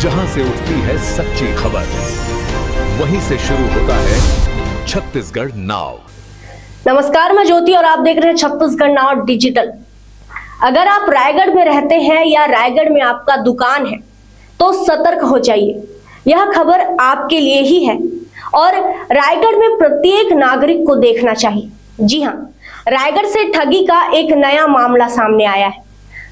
जहां से उठती है सच्ची खबर, वहीं से शुरू होता है छत्तीसगढ़ नाउ। नमस्कार, मैं ज्योति और आप देख रहे हैं छत्तीसगढ़ नाउ डिजिटल। अगर आप रायगढ़ में रहते हैं या रायगढ़ में आपका दुकान है तो सतर्क हो जाइए। यह खबर आपके लिए ही है और रायगढ़ में प्रत्येक नागरिक को देखना चाहिए। जी हाँ, रायगढ़ से ठगी का एक नया मामला सामने आया है,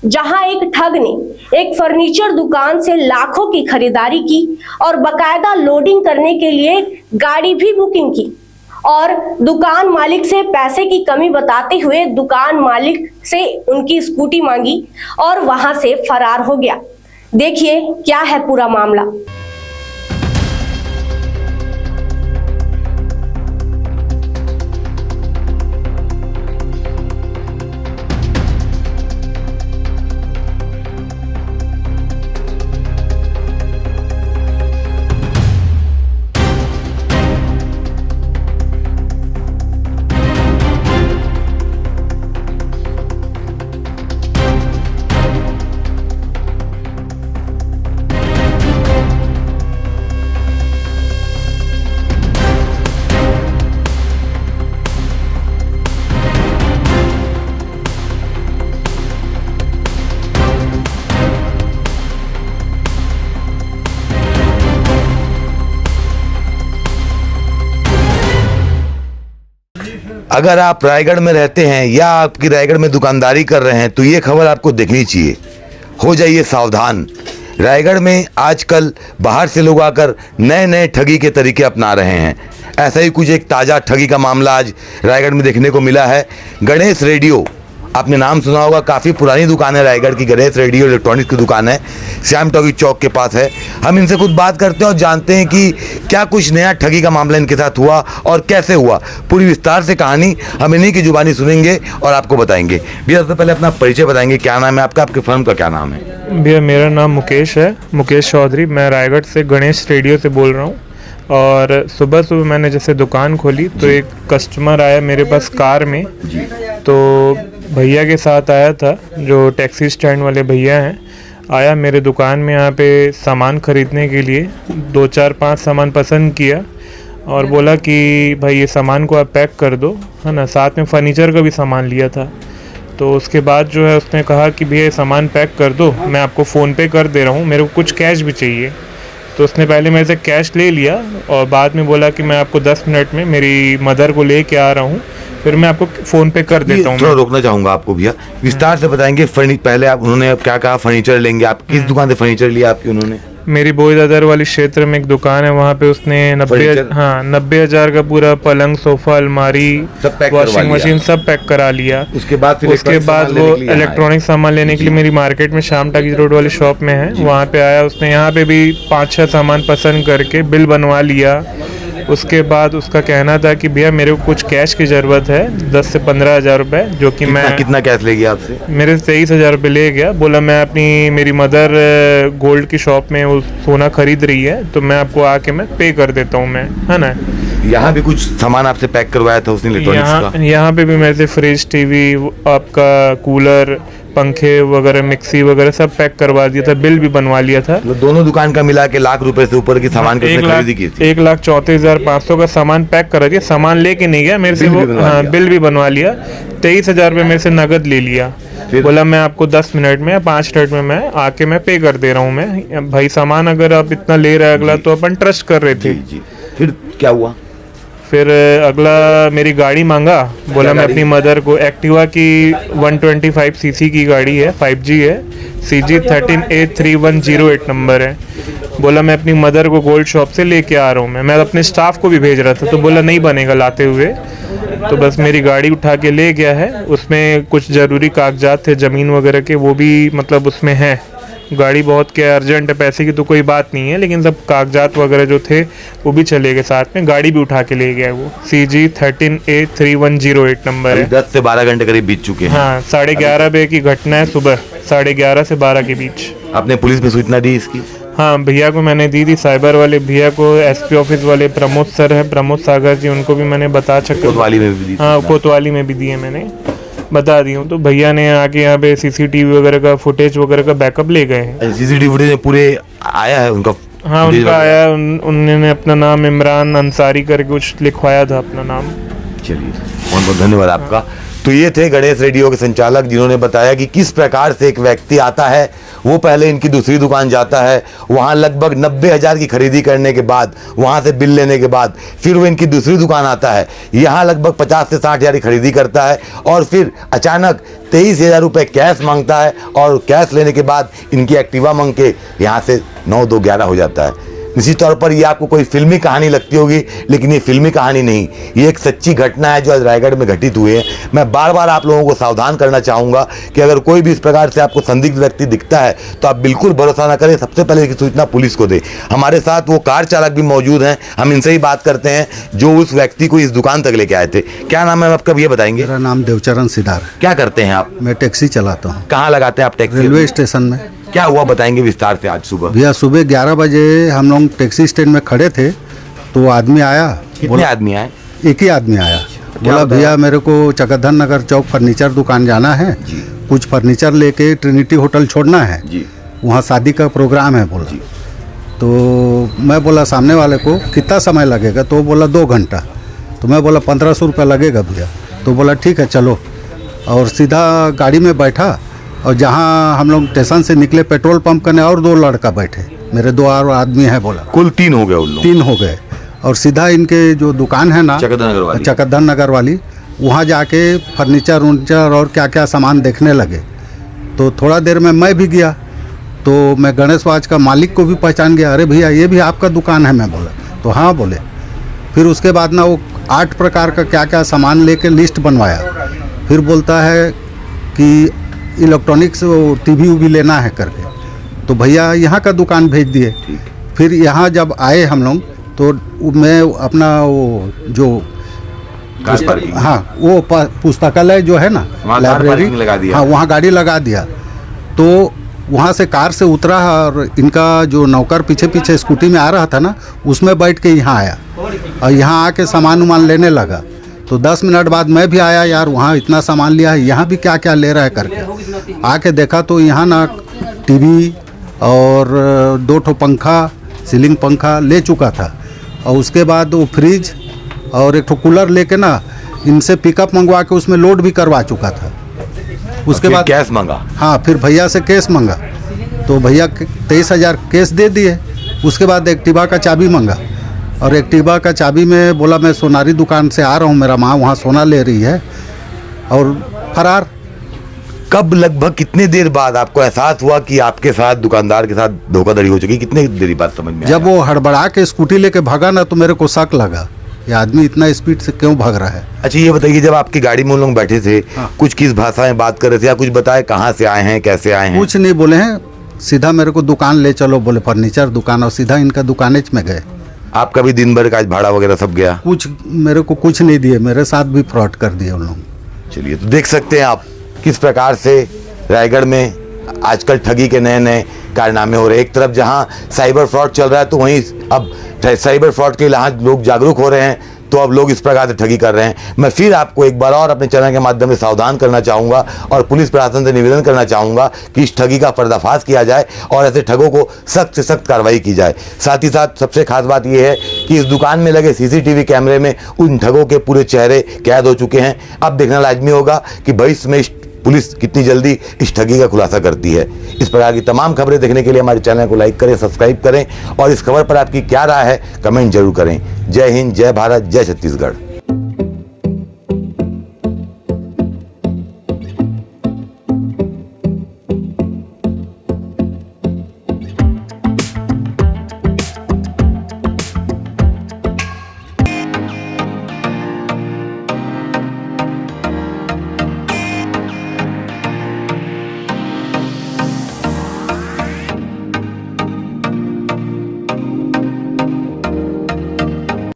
जहां एक ठग ने एक फर्नीचर दुकान से लाखों की खरीदारी की और बकायदा लोडिंग करने के लिए गाड़ी भी बुकिंग की और दुकान मालिक से पैसे की कमी बताते हुए दुकान मालिक से उनकी स्कूटी मांगी और वहां से फरार हो गया। देखिए क्या है पूरा मामला। अगर आप रायगढ़ में रहते हैं या आपकी रायगढ़ में दुकानदारी कर रहे हैं तो ये खबर आपको देखनी चाहिए। हो जाइए सावधान। रायगढ़ में आजकल बाहर से लोग आकर नए नए ठगी के तरीके अपना रहे हैं। ऐसा ही कुछ एक ताज़ा ठगी का मामला आज रायगढ़ में देखने को मिला है। गणेश रेडियो, आपने नाम सुना होगा, काफ़ी पुरानी दुकान है रायगढ़ की। गणेश रेडियो इलेक्ट्रॉनिक्स की दुकान है, श्याम टॉकी चौक के पास है। हम इनसे कुछ बात करते हैं और जानते हैं कि क्या कुछ नया ठगी का मामला इनके साथ हुआ और कैसे हुआ। पूरी विस्तार से कहानी हम इन्हीं की जुबानी सुनेंगे और आपको बताएंगे। भैया सबसे पहले अपना परिचय बताएंगे, क्या नाम है आपका, आपके फर्म का क्या नाम है? भैया मेरा नाम मुकेश है, मुकेश चौधरी। मैं रायगढ़ से गणेश रेडियो से बोल रहा हूँ। और सुबह सुबह मैंने जैसे दुकान खोली तो एक कस्टमर आया मेरे पास कार में। तो भैया के साथ आया था, जो टैक्सी स्टैंड वाले भैया हैं, आया मेरे दुकान में यहाँ पे सामान ख़रीदने के लिए। 2 4 5 सामान पसंद किया और बोला कि भाई ये सामान को आप पैक कर दो, है ना। साथ में फर्नीचर का भी सामान लिया था। तो उसके बाद जो है उसने कहा कि भैया ये सामान पैक कर दो, मैं आपको फ़ोन पे कर दे रहा हूँ, मेरे को कुछ कैश भी चाहिए। तो उसने पहले मेरे से कैश ले लिया और बाद में बोला कि मैं आपको 10 मिनट में मेरी मदर को ले के आ रहा हूँ, फिर मैं आपको फ़ोन पे कर देता हूँ। थोड़ा रोकना चाहूँगा आपको भैया, विस्तार से बताएंगे। पहले आप उन्होंने क्या कहा, फर्नीचर लेंगे, आप किस दुकान से फर्नीचर लिया आपकी उन्होंने? मेरी बोई दादर वाली क्षेत्र में एक दुकान है, वहाँ पे उसने 90,000 का पूरा पलंग, सोफा, अलमारी, वॉशिंग मशीन सब पैक करा लिया। उसके बाद वो इलेक्ट्रॉनिक सामान लेने के लिए मेरी मार्केट में श्याम टॉकी रोड वाली शॉप में है, वहाँ पे आया। उसने यहाँ पे भी 5-6 सामान पसंद करके बिल बनवा लिया। उसके बाद उसका कहना था कि भैया मेरे को कुछ कैश की ज़रूरत है, 10 से 15 हज़ार रुपये, जो कि मैं कितना कैश ले गया आपसे? मेरे 23,000 रुपये ले गया। बोला मैं मेरी मदर गोल्ड की शॉप में वो सोना खरीद रही है, तो मैं आपको आके मैं पे कर देता हूँ, मैं, है ना। यहाँ भी कुछ सामान आपसे पैक करवाया था उसने इलेक्ट्रॉनिक्स का? यहाँ पे भी मेरे से फ्रिज, टीवी, आपका कूलर, पंखे वगैरह, मिक्सी वगैरह सब पैक करवा दिया था, बिल भी बनवा लिया था। दोनों दुकान का मिला के लाख रुपए से ऊपर की सामान की खरीदी की थी। 1,34,500 का सामान पैक करा दिया। सामान लेके नहीं गया मेरे से, वो बिल भी बनवा लिया। 23,000 रुपये मेरे से नगद ले लिया। बोला मैं आपको 10 मिनट में या 5 मिनट में मैं आके मैं पे कर दे रहा हूँ। मैं भाई सामान अगर आप इतना ले रहे अगला तो अपन ट्रस्ट कर रहे थे। फिर क्या हुआ? फिर अगला मेरी गाड़ी मांगा। बोला मैं अपनी मदर को, एक्टिवा की 125 सीसी की गाड़ी है, 5G है, CG 13A3108 नंबर है। बोला मैं अपनी मदर को गोल्ड शॉप से लेके आ रहा हूँ। मैं अपने स्टाफ को भी भेज रहा था, तो बोला नहीं बनेगा लाते हुए। तो बस मेरी गाड़ी उठा के ले गया है। उसमें कुछ ज़रूरी कागजात थे ज़मीन वगैरह के, वो भी मतलब उसमें हैं। गाड़ी बहुत क्या अर्जेंट है, पैसे की तो कोई बात नहीं है, लेकिन सब कागजात वगैरह जो थे वो भी चले गए साथ में। गाड़ी भी उठा के ले गया वो। CG 13A3108 नंबर है। 10 से 12 घंटे करीब बीत चुके हैं। हाँ, 11:30 बजे की घटना है, सुबह 11:30 से 12 के बीच। आपने पुलिस में सूचना दी इसकी? हाँ, भैया को मैंने दी थी, साइबर वाले भैया को, SP ऑफिस वाले प्रमोद सर हैं, प्रमोद सागर जी, उनको भी मैंने बता चुका। कोतवाली में भी दी? हाँ, कोतवाली में भी दी है मैंने। बता दी हूँ। तो भैया ने आके यहाँ पे सीसीटीवी वगैरह का फुटेज वगैरह का बैकअप ले गए हैं। सीसीटीवी फुटेज में पूरे आया है उनका? हाँ, footage उनका वगैरह? आया, उन्होंने अपना नाम इमरान अंसारी करके कुछ लिखवाया था अपना नाम। चलिए, बहुत बहुत धन्यवाद आपका। तो ये थे गणेश रेडियो के संचालक, जिन्होंने बताया कि किस प्रकार से एक व्यक्ति आता है, वो पहले इनकी दूसरी दुकान जाता है, वहाँ लगभग 90,000 की खरीदी करने के बाद, वहाँ से बिल लेने के बाद फिर वो इनकी दूसरी दुकान आता है, यहाँ लगभग 50 से 60,000 की खरीदी करता है और फिर अचानक 23,000 रुपये कैश मांगता है और कैश लेने के बाद इनकी एक्टिवा मांग के यहाँ से 9-2-11 हो जाता है। निश्चित तौर पर ये आपको कोई फिल्मी कहानी लगती होगी, लेकिन ये फिल्मी कहानी नहीं, ये एक सच्ची घटना है जो आज रायगढ़ में घटित हुई है। मैं बार बार आप लोगों को सावधान करना चाहूँगा कि अगर कोई भी इस प्रकार से आपको संदिग्ध व्यक्ति दिखता है तो आप बिल्कुल भरोसा ना करें, सबसे पहले इसकी सूचना पुलिस को दें। हमारे साथ वो कार चालक भी मौजूद हैं, हम इनसे ही बात करते हैं जो उस व्यक्ति को इस दुकान तक लेके आए थे। क्या नाम है आपका, ये बताएंगे? मेरा नाम देवचरण सिदार। क्या करते हैं आप? मैं टैक्सी चलाता हूँ। कहाँ लगाते हैं आप टैक्सी? रेलवे स्टेशन में। क्या हुआ बताएंगे विस्तार से आज सुबह? भैया सुबह 11 बजे हम लोग टैक्सी स्टैंड में खड़े थे तो आदमी आया। कितने आदमी आए? एक ही आदमी आया, बोला भैया मेरे को चकधन नगर चौक फर्नीचर दुकान जाना है, कुछ फर्नीचर लेके ट्रिनिटी होटल छोड़ना है, वहाँ शादी का प्रोग्राम है बोला। तो मैं बोला सामने वाले को कितना समय लगेगा, तो बोला 2 घंटा। तो मैं बोला 1500 रुपये लगेगा भैया। तो बोला ठीक है चलो, और सीधा गाड़ी में बैठा और जहाँ हम लोग स्टेशन से निकले पेट्रोल पंप करने और 2 लड़का बैठे, मेरे 2 और आदमी हैं बोला। कुल 3 हो गए उन लोग? 3 हो गए। और सीधा इनके जो दुकान है ना चकधन नगर वाली, वहाँ जाके फर्नीचर उर्नीचर और क्या क्या सामान देखने लगे। तो थोड़ा देर में मैं भी गया, तो मैं गणेश वाच का मालिक को भी पहचान गया। अरे भैया ये भी आपका दुकान है? मैं बोला तो हाँ बोले। फिर उसके बाद ना वो 8 प्रकार का क्या क्या सामान लेके लिस्ट बनवाया। फिर बोलता है कि इलेक्ट्रॉनिक्स टीवी भी लेना है करके। तो भैया यहाँ का दुकान भेज दिए। फिर यहाँ जब आए हम लोग तो मैं अपना वो जो हाँ वो पुस्तकालय जो है ना लाइब्रेरी, हाँ वहाँ गाड़ी लगा दिया। तो वहाँ से कार से उतरा और इनका जो नौकर पीछे पीछे स्कूटी में आ रहा था ना, उसमें बैठ के यहाँ आया और यहाँ आके सामान उमान लेने लगा। तो 10 मिनट बाद मैं भी आया, यार वहाँ इतना सामान लिया है, यहाँ भी क्या क्या ले रहा है करके। आके देखा तो यहाँ ना टीवी और 2 ठो पंखा, सीलिंग पंखा ले चुका था। और उसके बाद वो फ्रिज और 1 ठो कूलर लेके ना इनसे पिकअप मंगवा के उसमें लोड भी करवा चुका था। उसके बाद कैश मांगा। हाँ, फिर भैया से कैश मांगा तो भैया 23,000 कैश दे दिए। उसके बाद एक्टिवा का चाबी मांगा और एक्टिवा का चाबी में बोला मैं सोनारी दुकान से आ रहा हूँ, मेरा माँ वहाँ सोना ले रही है, और फरार। कब लगभग कितने देर बाद आपको एहसास हुआ कि आपके साथ दुकानदार के साथ धोखाधड़ी हो चुकी? कितने देर बाद समझ में आया? जब वो हड़बड़ा के स्कूटी लेके भागा ना तो मेरे को शक लगा, ये आदमी इतना स्पीड से क्यों भाग रहा है। अच्छा ये बताइए, जब आपकी गाड़ी में उन लोग बैठे थे, कुछ किस भाषा में बात कर रहे थे या कुछ बताए कहाँ से आए हैं, कैसे आए हैं? कुछ नहीं बोले हैं, सीधा मेरे को दुकान ले चलो बोले, फर्नीचर दुकान, और सीधा इनका दुकानेज में गए। आपका भी दिन भर का आज भाड़ा वगैरह सब गया? कुछ मेरे को कुछ नहीं दिए, मेरे साथ भी फ्रॉड कर दिए उन लोग। चलिए, तो देख सकते हैं आप किस प्रकार से रायगढ़ में आजकल ठगी के नए नए कारनामे हो रहे हैं। एक तरफ जहां साइबर फ्रॉड चल रहा है तो वहीं अब साइबर फ्रॉड के लिए लोग जागरूक हो रहे हैं, तो अब लोग इस प्रकार से ठगी कर रहे हैं। मैं फिर आपको एक बार और अपने चैनल के माध्यम से सावधान करना चाहूँगा और पुलिस प्रशासन से निवेदन करना चाहूँगा कि इस ठगी का पर्दाफाश किया जाए और ऐसे ठगों को सख्त से सख्त कार्रवाई की जाए। साथ ही साथ सबसे खास बात यह है कि इस दुकान में लगे सीसीटीवी कैमरे में उन ठगों के पूरे चेहरे कैद हो चुके हैं। अब देखना लाजमी होगा कि भविष्य में पुलिस कितनी जल्दी इस ठगी का खुलासा करती है। इस प्रकार की तमाम खबरें देखने के लिए हमारे चैनल को लाइक करें, सब्सक्राइब करें और इस खबर पर आपकी क्या राय है कमेंट जरूर करें। जय हिंद, जय भारत, जय छत्तीसगढ़।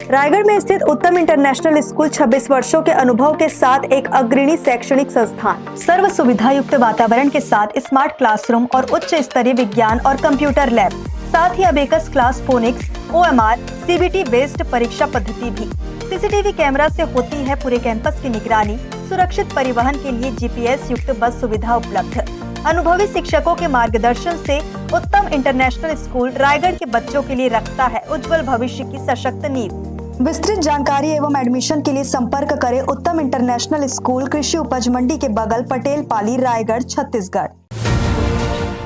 रायगढ़ में स्थित उत्तम इंटरनेशनल स्कूल 26 वर्षों के अनुभव के साथ एक अग्रणी शैक्षणिक संस्थान, सर्व सुविधा युक्त वातावरण के साथ स्मार्ट क्लासरूम और उच्च स्तरीय विज्ञान और कंप्यूटर लैब, साथ ही abacus class, phonics, OMR, CBT based परीक्षा पद्धति भी। CCTV कैमरा से होती है पूरे कैंपस की निगरानी। सुरक्षित परिवहन के लिए जीपीएस युक्त बस सुविधा उपलब्ध। अनुभवी शिक्षकों के मार्गदर्शन से उत्तम इंटरनेशनल स्कूल रायगढ़ के बच्चों के लिए रखता है उज्जवल भविष्य की सशक्त नींव। विस्तृत जानकारी एवं एडमिशन के लिए संपर्क करें उत्तम इंटरनेशनल स्कूल, कृषि उपज मंडी के बगल, पटेल पाली, रायगढ़, छत्तीसगढ़।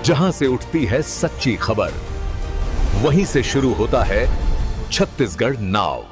जहां से उठती है सच्ची खबर, वहीं से शुरू होता है छत्तीसगढ़ नाव।